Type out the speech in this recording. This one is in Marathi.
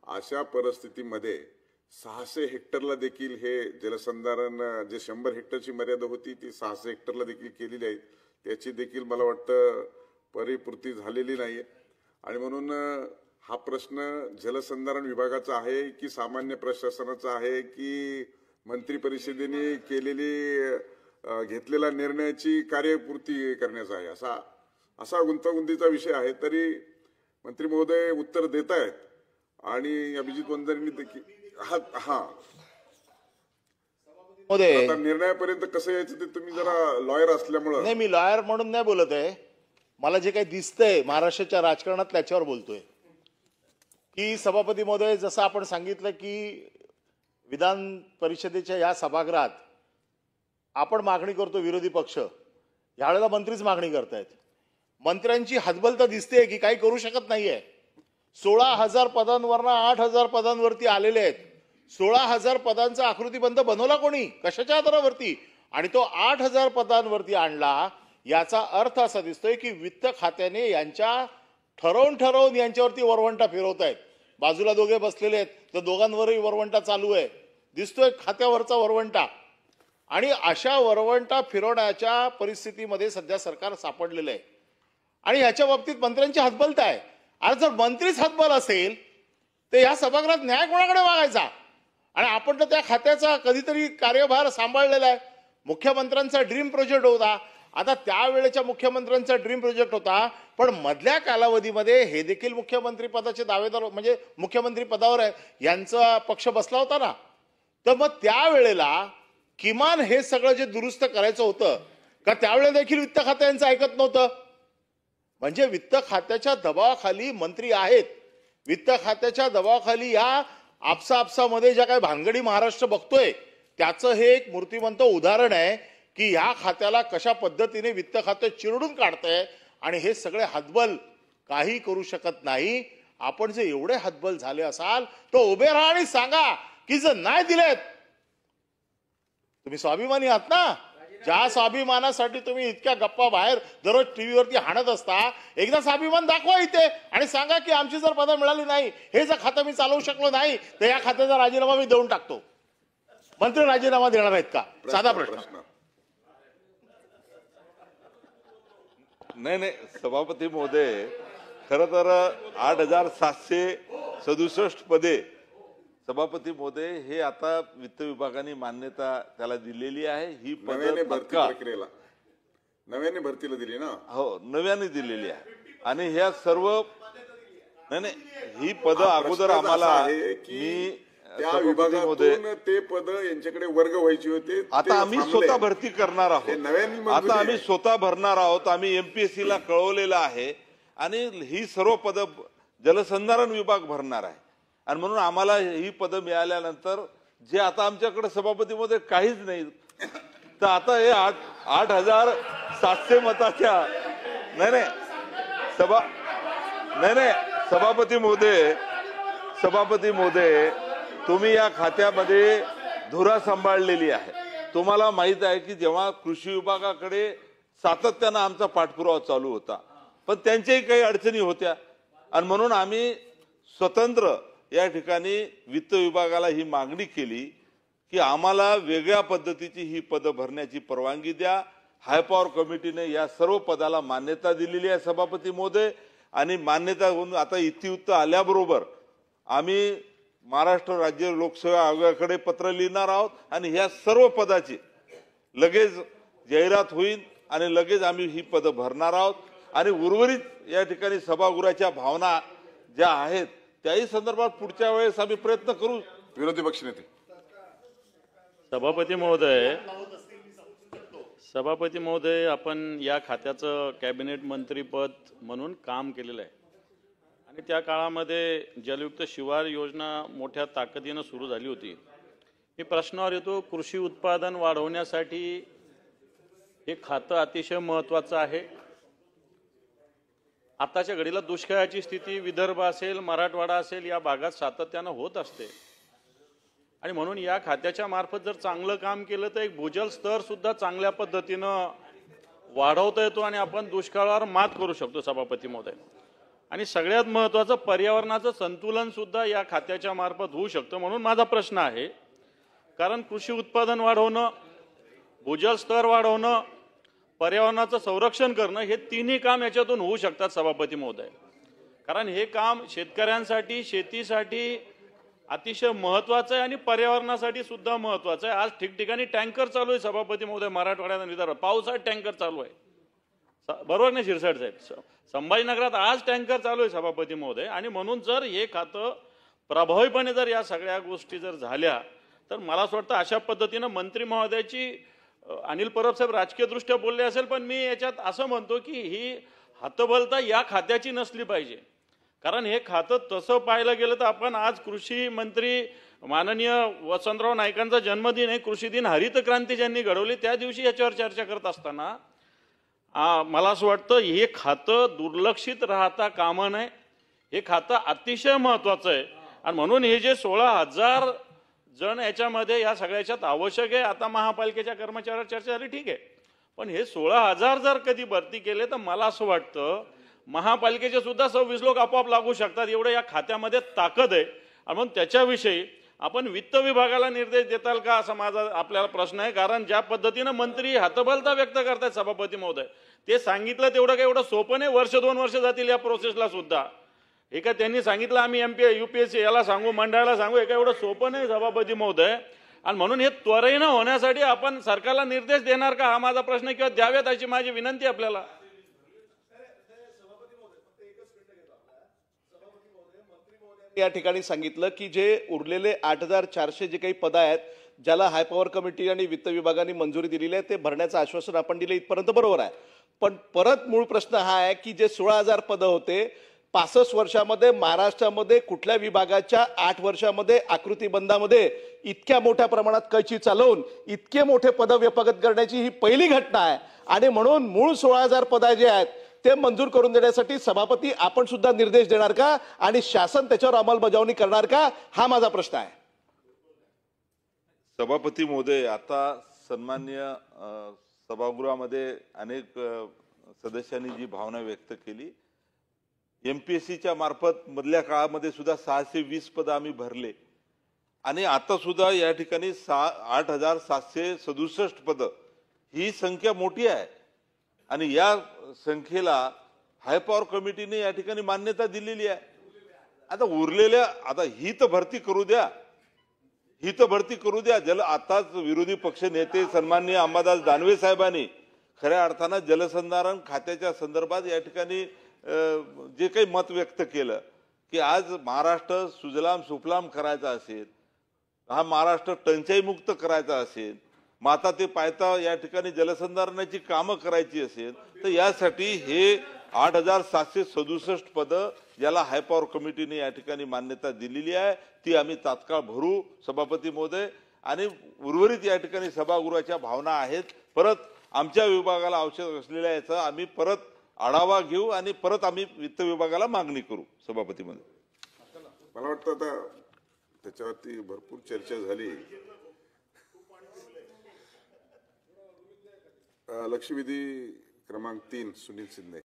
अशा परिस्थितीमध्ये 600 हेक्टरला देखील हे जलसंधारण जे 100 हेक्टरची मर्यादा होती ती 600 हेक्टरला देखील केलेली आहे. त्याची देखील मला वाटतं परिपूर्ती झालेली नाहीये. आणि म्हणून हा प्रश्न जलसंधारण विभागाचा आहे की सामान्य प्रशासनाचा आहे की मंत्री परिषदेने घेतलेल्या निर्णयाची कार्यपूर्ती करण्याचा आहे, असा गुंतागुंतीचा विषय आहे. तरी मंत्री महोदय उत्तर देत आहेत आणि अभिजित वंजारींनी देखील आता निर्णयापर्यंत कसं यायचं ते तुम्ही जरा लॉयर असल्यामुळे. नाही, मी लॉयर म्हणून नाही बोलत आहे. मला जे काही दिसतंय महाराष्ट्राच्या राजकारणात त्याच्यावर बोलतोय की सभापती महोदय, जसं आपण सांगितलं की विधान परिषदेच्या या सभागृहात आपण मागणी करतो, विरोधी पक्ष यावेळेला मंत्रीच मागणी करतायत. मंत्र्यांची हतबल तर दिसते की काही करू शकत नाहीये. 16,000 पदांवरनं 8,000 पदांवरती आलेले आहेत. 16,000 पदांचा आकृतीबंध बनवला कोणी, कशाच्या आधारावरती? आणि तो 8,000 पदांवरती आणला. याचा अर्थ असा दिसतोय की वित्त खात्याने यांच्या ठरवून यांच्यावरती वरवंटा फिरवत आहेत. बाजूला दोघे बसलेले आहेत, तर दोघांवरही वरवंटा चालू आहे, दिसतोय खात्यावरचा वरवंटा. आणि अशा वरवंटा फिरवण्याच्या परिस्थितीमध्ये सध्या सरकार सापडलेलं आहे. आणि याच्या बाबतीत मंत्र्यांची हतबलता आहे. आणि जर मंत्रीच हतबल असेल तर या सभागृहात न्याय कोणाकडे मागायचा? आणि आपण तर त्या खात्याचा कधीतरी कार्यभार सांभाळलेला आहे. मुख्यमंत्र्यांचा ड्रीम प्रोजेक्ट होता. आता त्यावेळेच्या मुख्यमंत्र्यांचा ड्रीम प्रोजेक्ट होता, पण मधल्या कालावधीमध्ये हे देखील मुख्यमंत्री पदाचे दावेदार, म्हणजे मुख्यमंत्री पदावर आहे, यांचा पक्ष बसला होता ना. तर मग त्यावेळेला किमान हे सगळं जे दुरुस्त करायचं होतं का, त्यावेळेला देखील वित्त खातं यांचं ऐकत नव्हतं. म्हणजे वित्त खात्याच्या दबावाखाली मंत्री आहेत. वित्त खात्याच्या दबावाखाली या आपसामध्ये ज्या काही भानगडी महाराष्ट्र बघतोय त्याचं हे एक मूर्तिमंत उदाहरण आहे की या खात्याला कशा पद्धतीने वित्त खातं चिरडून काढतंय. आणि हे सगळे हतबल काही करू शकत नाही. आपण जे एवढे हतबल झाले असाल तर उभे राहा आणि सांगा की जर नाही दिलेत, तुम्ही स्वाभिमानी आहात ना, ज्या स्वाभिमानासाठी तुम्ही इतक्या गप्पा बाहेर दररोज टीव्हीवरती हाणत असता, एकदा स्वाभिमान दाखवा इथे आणि सांगा की आमची जर पदं मिळाली नाही, हे जर खातं मी चालवू शकलो नाही तर या खात्याचा राजीनामा मी देऊन टाकतो. मंत्री राजीनामा देणार आहेत का? साधा प्रश्न. नाही, सभापती महोदय, खरं तर 8,767 पदे सभापती महोदय हे आता वित्त विभागाने मान्यता त्याला दिलेली आहे. ही नव्याने भरतीला दिली ना? हो, नव्याने दिलेली आहे. आणि ह्या सर्व नाही, ही पद अगोदर आम्हाला त्या विभागातून ते पद यांच्याकडे वर्ग व्हायची होते. आता आम्ही स्वतः भरती करणार आहोत. आता आम्ही स्वतः भरणार आहोत. आम्ही MPSC ला कळवलेलं आहे आणि ही सर्व पद जलसंधारण विभाग भरणार आहे. आणि म्हणून आम्हाला ही पदं मिळाल्यानंतर जे आता आमच्याकडे सभापतीमध्ये काहीच नाही, तर आता हे 8,700 मताच्या नाही सभापती महोदय तुम्ही या खात्यामध्ये धुरा सांभाळलेली आहे. तुम्हाला माहित आहे की जेव्हा कृषी विभागाकडे सातत्यानं आमचा पाठपुरावा चालू होता, पण त्यांच्याही काही अडचणी होत्या. आणि म्हणून आम्ही स्वतंत्र या ठिकाणी वित्त विभागाला ही मागणी केली की आम्हाला वेगळ्या पद्धतीची ही पदं भरण्याची परवानगी द्या. हायपॉवर कमिटीने या सर्व पदाला मान्यता दिलेली आहे सभापती महोदय. आणि मान्यता होऊन आता इत्युक्त आल्याबरोबर आम्ही महाराष्ट्र राज्य लोकसेवा आयोगाकडे पत्र लिहिणार आहोत आणि ह्या सर्व पदाची लगेच जाहिरात होईल आणि लगेच आम्ही ही पदं भरणार आहोत. आणि उर्वरित या ठिकाणी सभागृहाच्या भावना ज्या आहेत त्याही संदर्भात पुढच्या वेळेस आम्ही प्रयत्न करू. विरोधी पक्षनेते. सभापती महोदय, आपण या खात्याचं कॅबिनेट मंत्रीपद म्हणून काम केलेलं आहे आणि त्या काळामध्ये जलयुक्त शिवार योजना मोठ्या ताकदीनं सुरू झाली होती. हे प्रश्नावर येतो, कृषी उत्पादन वाढवण्यासाठी हे खातं अतिशय महत्त्वाचं आहे. आताच्या घडीला दुष्काळाची स्थिती विदर्भ असेल, मराठवाडा असेल या भागात सातत्यानं होत असते आणि म्हणून या खात्याच्या मार्फत जर चांगलं काम केलं तर एक भूजल स्तर सुद्धा चांगल्या पद्धतीनं वाढवता येतो आणि आपण दुष्काळावर मात करू शकतो. सभापती महोदय, आणि सगळ्यात महत्त्वाचं पर्यावरणाचं संतुलन सुद्धा या खात्याच्या मार्फत होऊ शकतं. म्हणून माझा प्रश्न आहे, कारण कृषी उत्पादन वाढवणं, भूजल स्तर वाढवणं, पर्यावरणाचं संरक्षण करणं हे तिन्ही काम याच्यातून होऊ शकतात सभापती महोदय. कारण हे काम शेतकऱ्यांसाठी, शेतीसाठी अतिशय महत्त्वाचं आहे आणि पर्यावरणासाठी सुद्धा महत्त्वाचं आहे. आज ठिकठिकाणी टँकर चालू आहे सभापती महोदय, मराठवाड्यात आणि विदर्भात पावसाळ्यात टँकर चालू आहे. बरोबर नाही शिरसाट साहेब? संभाजीनगरात आज टँकर चालू आहे सभापती महोदय. आणि म्हणून जर हे खातं प्रभावीपणे जर या सगळ्या गोष्टी जर झाल्या तर मला असं वाटतं अशा पद्धतीनं मंत्री महोदयाची अनिल परब साहेब राजकीय दृष्ट्या बोलले असेल, पण मी याच्यात असं म्हणतो की ही हतबलता या खात्याची नसली पाहिजे. कारण हे खातं तसं पाहायला गेलं तर आपण आज कृषी मंत्री माननीय वसंतराव नाईकांचा जन्मदिन आहे, कृषी दिन, हरित क्रांती ज्यांनी घडवली त्या दिवशी याच्यावर चर्चा करत असताना मला असं वाटतं हे खातं दुर्लक्षित राहता कामा नये. हे खातं अतिशय महत्त्वाचं आहे आणि म्हणून हे जे 16,000 जण याच्यामध्ये या सगळ्याच्यात आवश्यक आहे. आता महापालिकेच्या कर्मचाऱ्यावर चर्चा झाली, ठीक आहे, पण हे 16,000 जर कधी भरती केले तर मला असं वाटतं महापालिकेचे सुद्धा 26 लोक आपोआप लागू शकतात, एवढं या खात्यामध्ये ताकद आहे. आणि म्हणून त्याच्याविषयी आपण वित्त विभागाला निर्देश देताल का असा माझा आपल्याला प्रश्न आहे. कारण ज्या पद्धतीनं मंत्री हतबलता व्यक्त करतात सभापती महोदय, ते सांगितलं तेवढं काही एवढं सोपं नाही. 1-2 वर्ष जातील या प्रोसेसला सुद्धा. हे का त्यांनी सांगितलं आम्ही UPSC याला सांगू, मंडळाला सांगू, हे काय एवढं सोपं नाही सभापती महोदय. आणि म्हणून हे त्वरेनं होण्यासाठी आपण सरकारला निर्देश देणार का हा माझा प्रश्न आहे, किंवा द्यावेत अशी माझी विनंती आपल्याला. या ठिकाणी सांगितलं की जे उरलेले 8,400 जे काही पद आहेत ज्याला हाय पॉवर कमिटी आणि वित्त विभागाने मंजुरी दिलेली आहे ते भरण्याचं आश्वासन आपण दिलं, इथपर्यंत बरोबर आहे. पण परत मूळ प्रश्न हा आहे की जे 16,000 पदं होते 65 वर्षामध्ये महाराष्ट्रामध्ये कुठल्या विभागाच्या 8 वर्षामध्ये आकृतीबंधामध्ये इतक्या मोठ्या प्रमाणात कैची चालवून इतके मोठे पद व्यपगत करण्याची ही पहिली घटना आहे. आणि म्हणून मूळ 16,000 पद जे आहेत ते मंजूर करून देण्यासाठी सभापती आपण सुद्धा निर्देश देणार का आणि शासन त्याच्यावर अंमलबजावणी करणार का हा माझा प्रश्न आहे. सभापती महोदय, आता सन्माननीय सभागृहामध्ये अनेक सदस्यांनी जी भावना व्यक्त केली, MPSCच्या मार्फत मधल्या काळामध्ये सुद्धा 620 पदं आम्ही भरले आणि आता सुद्धा या ठिकाणी 8,767 पदं, ही संख्या मोठी आहे. आणि या संख्येला हाय पॉवर कमिटीने या ठिकाणी मान्यता दिलेली आहे. आता उरलेल्या आता ही तर भरती करू द्या, ही तर भरती करू द्या. आताच विरोधी पक्ष नेते सन्माननीय अंबादास दानवे साहेबांनी खऱ्या अर्थानं जलसंधारण खात्याच्या संदर्भात या ठिकाणी जे काही मत व्यक्त केलं की आज महाराष्ट्र सुजलाम सुफलाम करायचा असेल, हा महाराष्ट्र टंचाईमुक्त करायचा असेल, माता ते पायता या ठिकाणी जलसंधारणाची कामं करायची असेल तर यासाठी हे 8,767 पदं ज्याला हाय पॉवर कमिटीने या ठिकाणी मान्यता दिलेली आहे ती आम्ही तात्काळ भरू सभापती महोदय. आणि उर्वरित या ठिकाणी सभागृहाच्या भावना आहेत, परत आमच्या विभागाला आवश्यक असलेल्या याचा आम्ही परत आढावा घेऊ आणि परत आम्ही वित्त विभागाला मागणी करू सभापती महोदय. मला वाटतं आता त्याच्यावरती भरपूर चर्चा झाली. लक्षवेधी क्रमांक 3 सुनील शिंदे.